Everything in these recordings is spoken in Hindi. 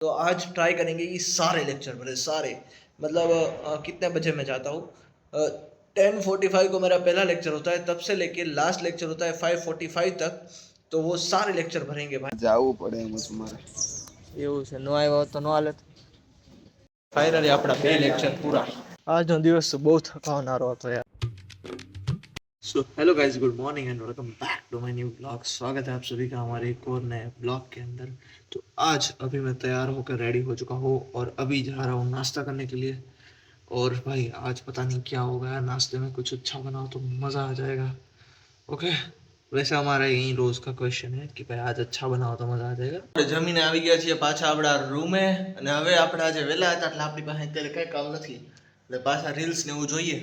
तो आज ट्राई करेंगे कि सारे लेक्चर भरे सारे, मतलब कितने बजे मैं जाता हूँ। 10:45 को मेरा पहला लेक्चर होता है, तब से लेके लास्ट लेक्चर होता है 5:45 तक। तो वो सारे लेक्चर भरेंगे भाई। जाવું પડે એમ તમારે એવું છે, નો આવ્યો તો નો હાલે। ફાઇનલી આપણા બે લેક્ચર પૂરા। આજનો દિવસ તો બહુ થકાવનારો હતો યાર। So hello guys, good morning and welcome back to my new blog. स्वागत है आप सभी का हमारे एक और नए ब्लॉग के अंदर। तो आज अभी मैं तैयार होकर रेडी हो चुका हूँ और अभी जा रहा हूँ नाश्ता करने के लिए। और भाई आज पता नहीं क्या होगा यार, नाश्ते में कुछ अच्छा बनाओ तो मज़ा आ जाएगा। ओके, वैसे हमारा यही रोज का क्वेश्चन है कि भाई आज अच्छा बनाओ तो मजा आ जाएगा। જમીને આવી ગયા છીએ પાછા આપણા રૂમે, અને હવે આપણે આજે વહેલા હતા એટલે આપણી પાસે અત્યારે કંઈ કામ નથી, એટલે પાછા રીલ્સ ને એવું જોઈએ,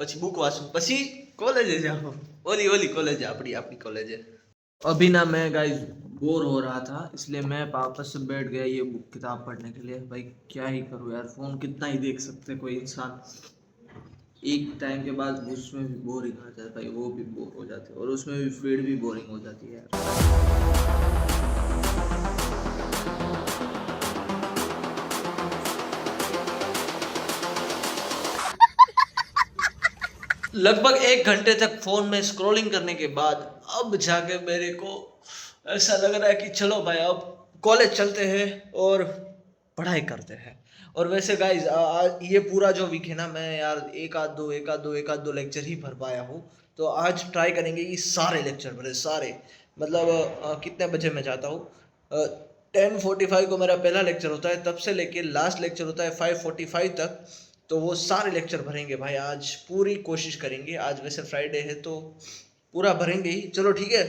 પછી बुक वाचूं, પછી कॉलेज जाओ। ओली ओली कॉलेज है अपनी अपनी कॉलेज है। अभी ना मैं गाइस बोर हो रहा था, इसलिए मैं वापस से बैठ गया ये बुक किताब पढ़ने के लिए। भाई क्या ही करूँ यार, फोन कितना ही देख सकते कोई इंसान। एक टाइम के बाद उसमें भी बोरिंग आ जाता है भाई, वो भी बोर हो जाते हैं और उसमें भी फीड भी बोरिंग हो जाती है यार। लगभग 1 घंटे तक फोन में स्क्रॉलिंग करने के बाद अब जाके मेरे को ऐसा लग रहा है कि चलो भाई अब कॉलेज चलते हैं और पढ़ाई करते हैं। और वैसे गाइज ये पूरा जो वीक है ना, मैं यार एक आध दो लेक्चर ही भर पाया हूँ। तो आज ट्राई करेंगे कि सारे लेक्चर भरे सारे, मतलब कितने बजे मैं जाता हूँ। 10:45 को मेरा पहला लेक्चर होता है, तब से लेके लास्ट लेक्चर होता है 5:45 तक। तो वो सारे लेक्चर भरेंगे भाई, आज पूरी कोशिश करेंगे। आज वैसे फ्राइडे है तो पूरा भरेंगे ही, चलो ठीक है,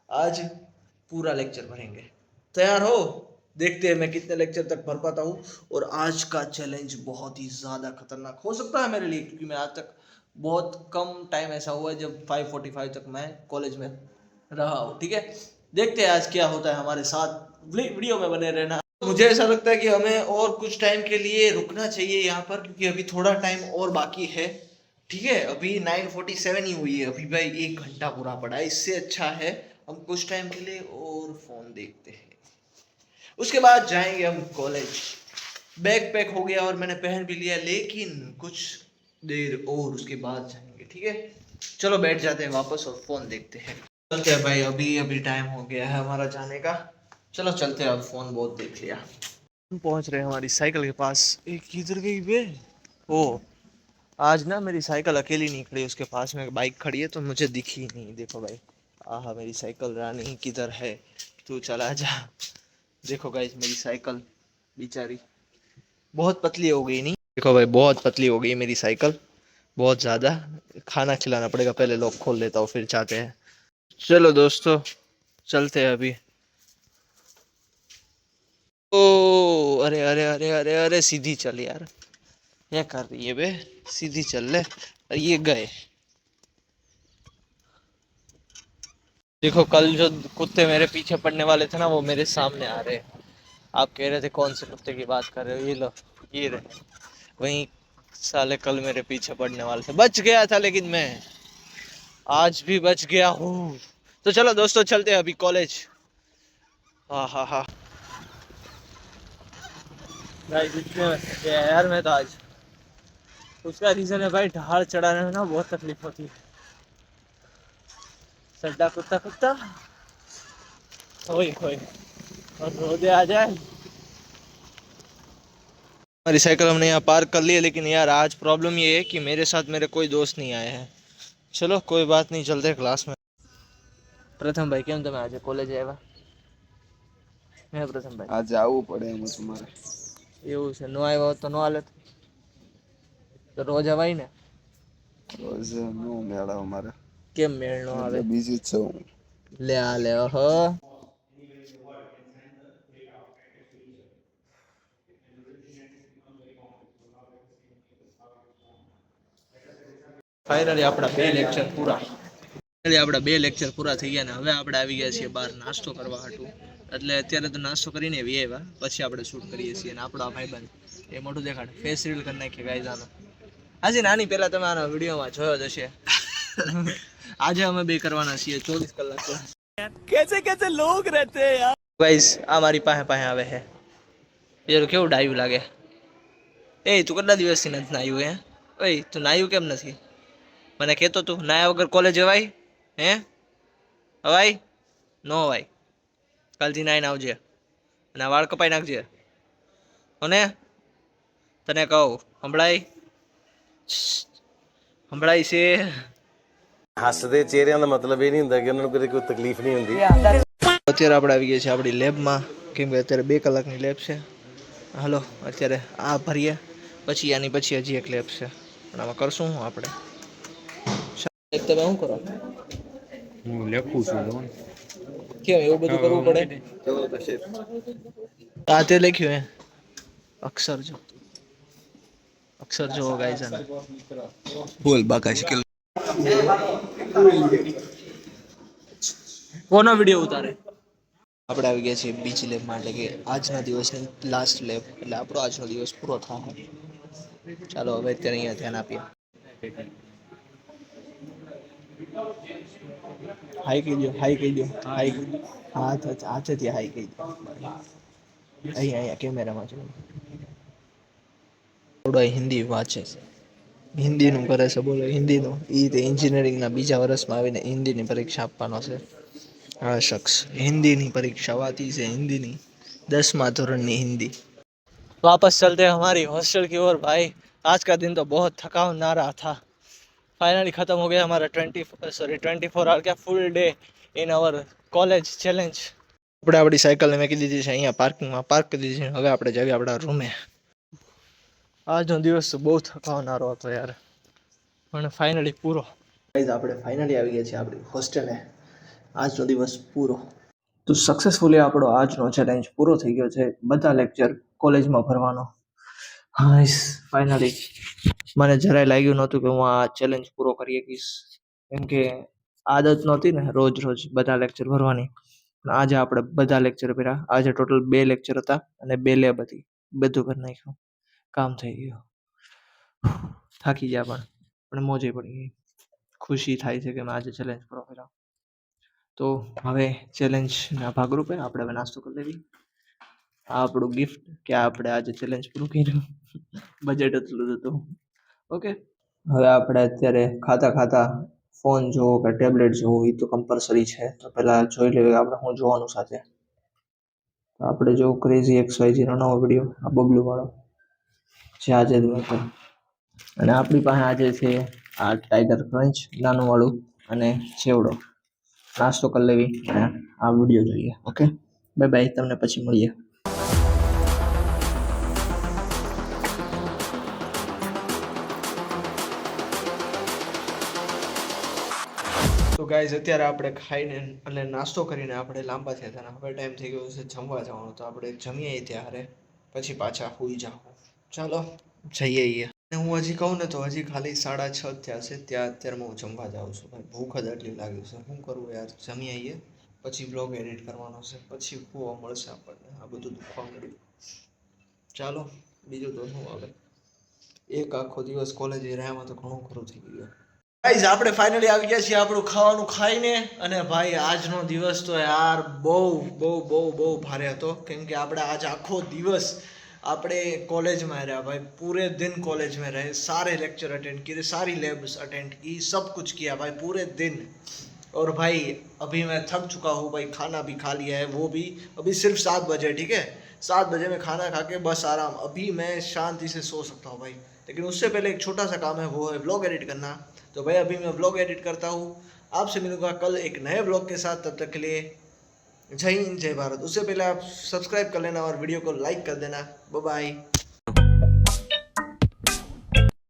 आज पूरा लेक्चर भरेंगे। तैयार हो? देखते हैं मैं कितने लेक्चर तक भर पाता हूँ। और आज का चैलेंज बहुत ही ज़्यादा खतरनाक हो सकता है मेरे लिए, क्योंकि मैं आज तक बहुत कम टाइम ऐसा हुआ है जब 5:45 तक मैं कॉलेज में रहा हूँ। ठीक है, देखते हैं आज क्या होता है हमारे साथ। वीडियो में बने रहना। मुझे ऐसा लगता है कि हमें और कुछ टाइम के लिए रुकना चाहिए यहाँ पर, क्योंकि अभी थोड़ा टाइम और बाकी है। ठीक है, अभी 9:47 ही हुई है, अभी भाई 1 घंटा पूरा पड़ा है। इससे अच्छा है हम कुछ टाइम के लिए और फोन देखते हैं, उसके बाद जाएंगे हम कॉलेज। बैग पैक हो गया और मैंने पहन भी लिया, लेकिन कुछ देर और उसके बाद जाएंगे। ठीक है, चलो बैठ जाते हैं वापस और फोन देखते हैं। चलते हैं भाई, अभी अभी टाइम हो गया है हमारा जाने का। चलो चलते हैं, अब फोन बहुत देख लिया। हम पहुंच रहे हैं हमारी साइकिल के पास। एक किधर गई बे? ओ, आज ना मेरी साइकिल अकेली नहीं खड़ी, उसके पास में बाइक खड़ी है तो मुझे दिखी नहीं। देखो भाई, आहा मेरी साइकिल रानी किधर है, तू चला जा। देखो गाइस मेरी साइकिल बेचारी बहुत पतली हो गई। नहीं देखो भाई, बहुत पतली हो गई मेरी साइकिल, बहुत ज़्यादा। खाना खिलाना पड़ेगा, पहले लॉक खोल लेता हूँ फिर चाहते हैं। चलो दोस्तों चलते हैं अभी। ओ अरे अरे अरे अरे अरे, सीधी चल यार, क्या कर रही है बे, सीधी चल ले। अरे ये गए। देखो कल जो कुत्ते मेरे पीछे पड़ने वाले थे ना, वो मेरे सामने आ रहे हैं। आप कह रहे थे कौन से कुत्ते की बात कर रहे हो, ये लो, ये रहे वही साले कल मेरे पीछे पड़ने वाले थे। बच गया था लेकिन मैं, आज भी बच गया हूँ। तो चलो दोस्तों चलते हैं अभी कॉलेज। हाँ हाँ हाँ भाई, यार मैं तो आज, उसका रीजन है भाई, ढाल चढ़ाने में ना बहुत तकलीफ होती है। सड्डा कुत्ता कुत्ता होई होई और रोदे आ जाए। हमारी साइकिल हमने यहाँ पार्क कर ली है, लेकिन यार आज प्रॉब्लम ये है कि मेरे साथ मेरे कोई दोस्त नहीं आए हैं। चलो कोई बात नहीं, चलते क्लास में। प्रथम भाई केम તમે આજે કોલેજ આવ્યા? હે પ્રથમ ભાઈ? આ જાવું પડે એમ તમારે એવું છે, નો આવ્યો તો નો હાલે, તો રોજ અવાય ને? રોજ નો મેળાવ મારે, કેમ મેળ નો આવે? એટલે બીજી જ છું હું. લે આ લે, ઓહો। ફાઇનલી આપણા બે લેક્ચર પૂરા। આપણા બે લેક્ચર પૂરા થઈ ગયા ને હવે આપણે આવી ગયા છીએ બહાર નાસ્તો કરવા હાટું। એટલે અત્યારે તો નાસ્તો કરીને વી આવ્યા, પછી આપણે શૂટ કરીએ છીએ। અને આપણો ભાઈબંધ એ મોટું દેખાડ, ફેસ રીલ કરી નાખીએ ગાઈઝ આનો। આજે નાની પહેલા તમે આનો વિડીયોમાં જોયો જ હશે। આજે અમે બે કરવાના છીએ 24 કલાક ક્લાસ। कैसे कैसे लोग रहते हैं यार। गाइस આ મારી પાસે પાસે આવે છે, બીજું કેવું ડાયું લાગે. એ તું કેટલા દિવસથી નથી નાયું હે? ઓય તું નાયું કેમ નથી? મને કહેતો તું નાયા વગર કોલેજ જવાય? હે અવાય? નો અવાય. કાલથી નાઈને આવજે અને આ વાળ કપાઈ નાખજે. અને તને કહું સંભળાય? સંભળાય છે? હੱਸਦੇ ਚਿਹਰਿਆਂ ਦਾ ਮਤਲਬ ਇਹ ਨਹੀਂ ਹੁੰਦਾ ਕਿ ਉਹਨਾਂ ਨੂੰ ਕਦੇ ਕੋਈ તકલીફ નહીં ਹੁੰਦੀ. અત્યારે આપણે આવી ગયા છીએ આપણી લેબમાં, કેમ કે અત્યારે 2 કલાકની લેબ છે. હાલો અત્યારે આ ભરીએ, પછી આની પછી હજી એક લેબ છે, પણ આમાં કરશું શું આપણે? તમે શું કરો? હું લખું છું. કેમ એવું બધું કરવું પડે? આ તે લખ્યું હે અક્ષર જો, અક્ષર જો ગાઈસ આને બોલ બાકા શીખેલ. કોનો વિડીયો ઉતારે? આપણે આવી ગયા છીએ બીજી લેબમાં, એટલે કે આજના દિવસની લાસ્ટ લેબ, એટલે આપણો આજનો દિવસ પૂરો થાય. ચાલો હવે અત્યારે અહીંયા ધ્યાન આપીએ. હાઈ કહી દો, હાઈ કહી દો, હાઈ હાથેથી હાઈ કહી દો. અહીંયા કેમેરામાં જો થોડો હિન્દી વાંચે છે, હિન્દીનું કરે છે, બોલો હિન્દીનું. એ તે એન્જિનિયરિંગના બીજા વર્ષમાં આવીને હિન્દીની પરીક્ષા આપવાનો છે. આ શખ્સ हिंदी परीक्षा आती है, हिंदी 10वां धोरण हिंदी. वापस चलते हैं हमारी हॉस्टल की ओर. भाई आज का दिन तो बहुत थकावनारा था. फाइनली ख़त्म हो गया हमारा 24 आवर क्या full day in our college challenge. આપણે આપણી સાયકલને મેકી દીધી છે અહીંયા પાર્કિંગમાં, પાર્ક કરી દીધી છે. હવે આપણે જઈએ આપણા રૂમે. આજનો દિવસ તો બહુ થકાવનારો હતો યાર, પણ ફાઇનલી પૂરો. ગાઈઝ આપણે ફાઇનલી આવી ગયા છીએ આપણી હોસ્ટેલે. આજનો દિવસ પૂરો. તો સક્સેસફુલી આપણો આજનો ચેલેન્જ પૂરો થઈ ગયો છે, બધા લેક્ચર કોલેજમાં ભરવાનો. હા ફાઇનલી મને જરાય લાગ્યું નહોતું કે હું આ ચેલેન્જ પૂરો કરી શકીશ, કેમ કે આદત નહોતી ને રોજ રોજ બધા લેક્ચર ભરવાની. પણ આજે આપણે બધા લેક્ચર ભર્યા. આજે ટોટલ 2 લેક્ચર હતા અને 2 લેબ હતી. બધું કરી નાખ્યું, કામ થઈ ગયું. થાકી ગયા પણ મોજે પડી ગઈ. ખુશી થાય છે કે મેં આજે ચેલેન્જ પૂરો કર્યો. તો હવે ચેલેન્જના ભાગરૂપે આપણે હવે નાસ્તો કરી લેવી. આ આપણું ગિફ્ટ કે આપણે આજે ચેલેન્જ પૂરું કર્યું. બજેટ એટલું હતું. ઓકે, હવે આપણે અત્યારે ખાતા ખાતા ફોન જોવો કે ટેબ્લેટ જોવો એ તો કમ્પલસરી છે. તો પહેલાં જોઈ લેવી કે આપણે શું જોવાનું સાથે. તો આપણે જો ક્રેઝી XYZ નો નવો વિડીયો, આ બબલુવાળો જે આજે જ હતો. અને આપણી પાસે આજે છે આ ટાઈગર ક્રંચ નાનું વાળું અને ચેવડો. નાસ્તો કરી લેવી અને આ વિડીયો જોઈએ. ઓકે બાય બાય, તમને પછી મળીએ. તો ગાઈઝ અત્યારે આપણે ખાઈને અને નાસ્તો કરીને આપણે લાંબા થયા હતા. હવે ટાઈમ થઈ ગયો છે જમવા જવાનો. તો આપણે જમીએ ત્યારે પછી પાછા સૂઈ જાઓ. ચાલો જઈએ. હું હજી કહું ને તો હજી ખાલી 6:30 થયા છે. ત્યાં અત્યારે હું જમવા જાઉં છું. ભાઈ ભૂખ જ એટલી લાગી છે, શું કરવું યાર. જમી આવીએ પછી બ્લોગ એડિટ કરવાનો છે, પછી કૂવો મળશે આપણને. આ બધું દુખવા મળ્યું. ચાલો બીજું તો શું આવે, એક આખો દિવસ કોલેજ રહ્યામાં તો ઘણું ખરું થઈ ગયું. ગાઈઝ આપણે ફાઇનલી આવી ગયા છીએ આપણું ખાવાનું ખાઈને. અને ભાઈ આજનો દિવસ તો યાર બહુ ભારે હતો, કેમ કે આપણે આજ આખો દિવસ આપણે कॉलेज में रहा भाई. पूरे दिन कॉलेज में रहे, सारे लेक्चर अटेंड किए, सारी लैब्स अटेंड की, सब कुछ किया भाई पूरे दिन. और भाई अभी मैं थक चुका हूँ भाई. खाना भी खा लिया है, वो भी अभी सिर्फ 7 बजे. ठीक है 7 बजे में खाना खा के बस आराम. अभी मैं शांति से सो सकता हूँ भाई. लेकिन उससे पहले एक छोटा सा काम है, वो है व्लॉग एडिट करना. तो भाई अभी मैं व्लॉग एडिट करता हूँ. आपसे मिलूंगा कल एक नए व्लॉग के साथ. तब तक के लिए जय हिंद जय भारत. उससे पहले आप सब्सक्राइब कर लेना और वीडियो को लाइक कर देना. Bye bye.